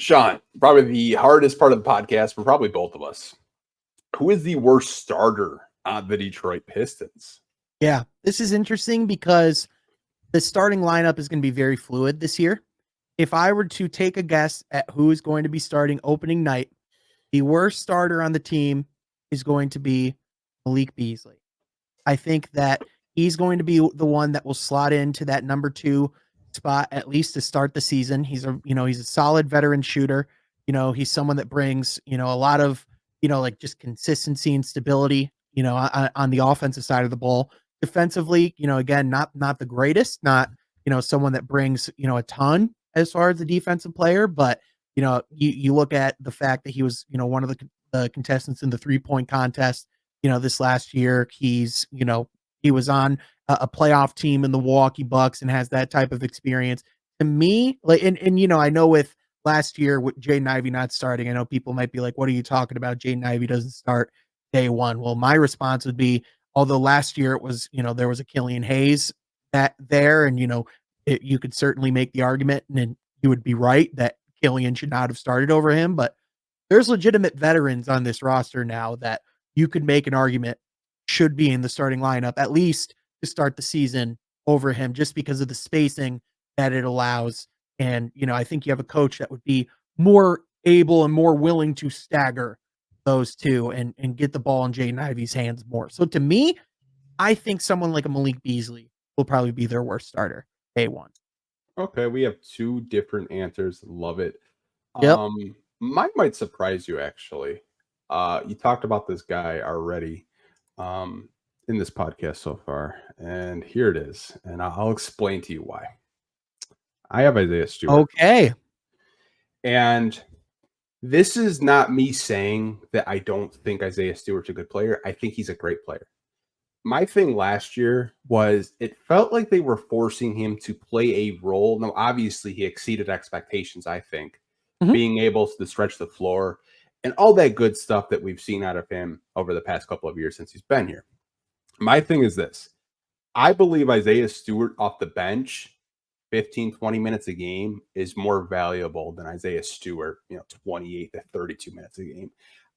Sean, probably the hardest part of the podcast for probably both of us. Who is the worst starter on the Detroit Pistons? Yeah, this is interesting because the starting lineup is going to be very fluid this year. If I were to take a guess at who is going to be starting opening night, the worst starter on the team is going to be Malik Beasley. I think that he's going to be the one that will slot into that number 2 spot at least to start the season. He's a solid veteran shooter. He's someone that brings, a lot of, like just consistency and stability, on the offensive side of the ball. Defensively, again, not the greatest, not, someone that brings, a ton as far as the defensive player, but you look at the fact that he was, one of the contestants in the 3-point contest, this last year. He was on a playoff team in the Milwaukee Bucks and has that type of experience. To me, like, and I know with last year with Jaden Ivey not starting, I know people might be like, "What are you talking about? Jaden Ivey doesn't start day one." Well, my response would be, although last year it was, there was a Killian Hayes there, and you could certainly make the argument, and you would be right that Killian should not have started over him, but there's legitimate veterans on this roster now that you could make an argument should be in the starting lineup, at least to start the season over him, just because of the spacing that it allows. And, I think you have a coach that would be more able and more willing to stagger those two and get the ball in Jaden Ivey's hands more. So to me, I think someone like a Malik Beasley will probably be their worst starter day one. Okay, we have two different answers. Love it. Yep. Mine might surprise you actually. You talked about this guy already in this podcast so far, and here it is. And I'll explain to you why. I have Isaiah Stewart. Okay. And this is not me saying that I don't think Isaiah Stewart's a good player. I think he's a great player. My thing last year was it felt like they were forcing him to play a role. Now, obviously, he exceeded expectations, I think, being able to stretch the floor and all that good stuff that we've seen out of him over the past couple of years since he's been here. My thing is this. I believe Isaiah Stewart off the bench, 15, 20 minutes a game is more valuable than Isaiah Stewart, 28 to 32 minutes a game.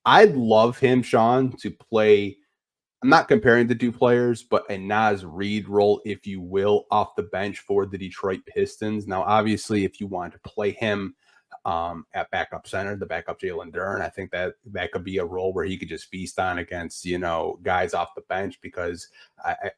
I'd love him, Sean, to play. I'm not comparing the two players, but a Naz Reid role, if you will, off the bench for the Detroit Pistons. Now, obviously, if you want to play him at backup center, the backup Jalen Duren, I think that could be a role where he could just feast on against, guys off the bench, because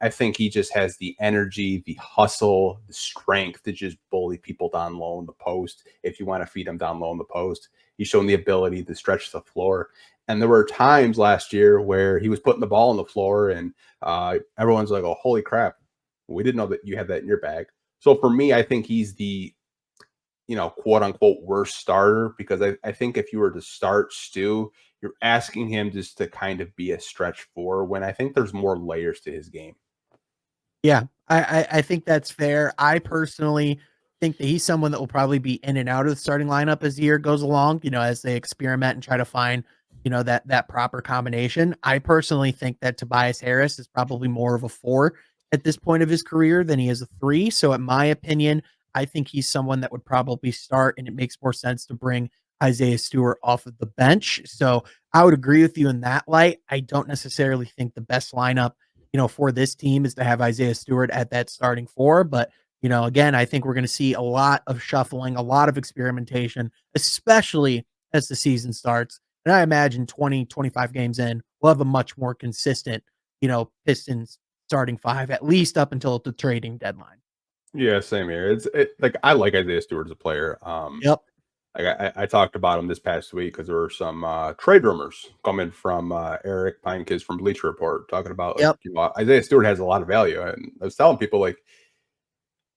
I think he just has the energy, the hustle, the strength to just bully people down low in the post. If you want to feed him down low in the post, he's shown the ability to stretch the floor. And there were times last year where he was putting the ball on the floor and everyone's like, oh, holy crap. We didn't know that you had that in your bag. So for me, I think he's the, quote unquote worst starter, because I think if you were to start Stu, you're asking him just to kind of be a stretch four when I think there's more layers to his game. Yeah, I think that's fair. I personally think that he's someone that will probably be in and out of the starting lineup as the year goes along, as they experiment and try to find, that proper combination. I personally think that Tobias Harris is probably more of a 4 at this point of his career than he is a 3. So in my opinion, I think he's someone that would probably start, and it makes more sense to bring Isaiah Stewart off of the bench. So I would agree with you in that light. I don't necessarily think the best lineup, for this team is to have Isaiah Stewart at that starting 4. But, again, I think we're going to see a lot of shuffling, a lot of experimentation, especially as the season starts. And I imagine 20, 25 games in, we'll have a much more consistent, Pistons starting 5, at least up until the trading deadline. Yeah, same here. Like I like Isaiah Stewart as a player. Yep. Like I talked about him this past week because there were some trade rumors coming from Eric Pinekes from Bleacher Report talking about Isaiah Stewart has a lot of value. And I was telling people, like,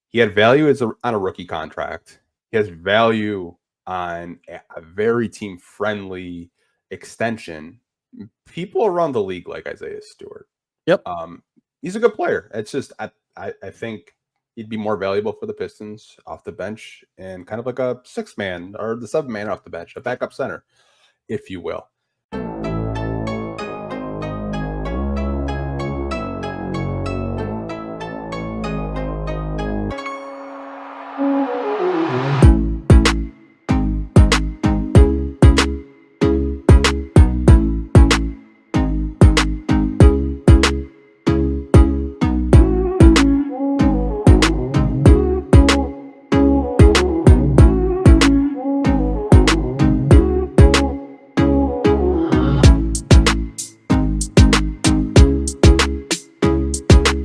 he had value on a rookie contract. He has value on a very team-friendly extension. People around the league like Isaiah Stewart. Yep. He's a good player. It's just I think he'd be more valuable for the Pistons off the bench and kind of like a 6-man or the 7-man off the bench, a backup center, if you will.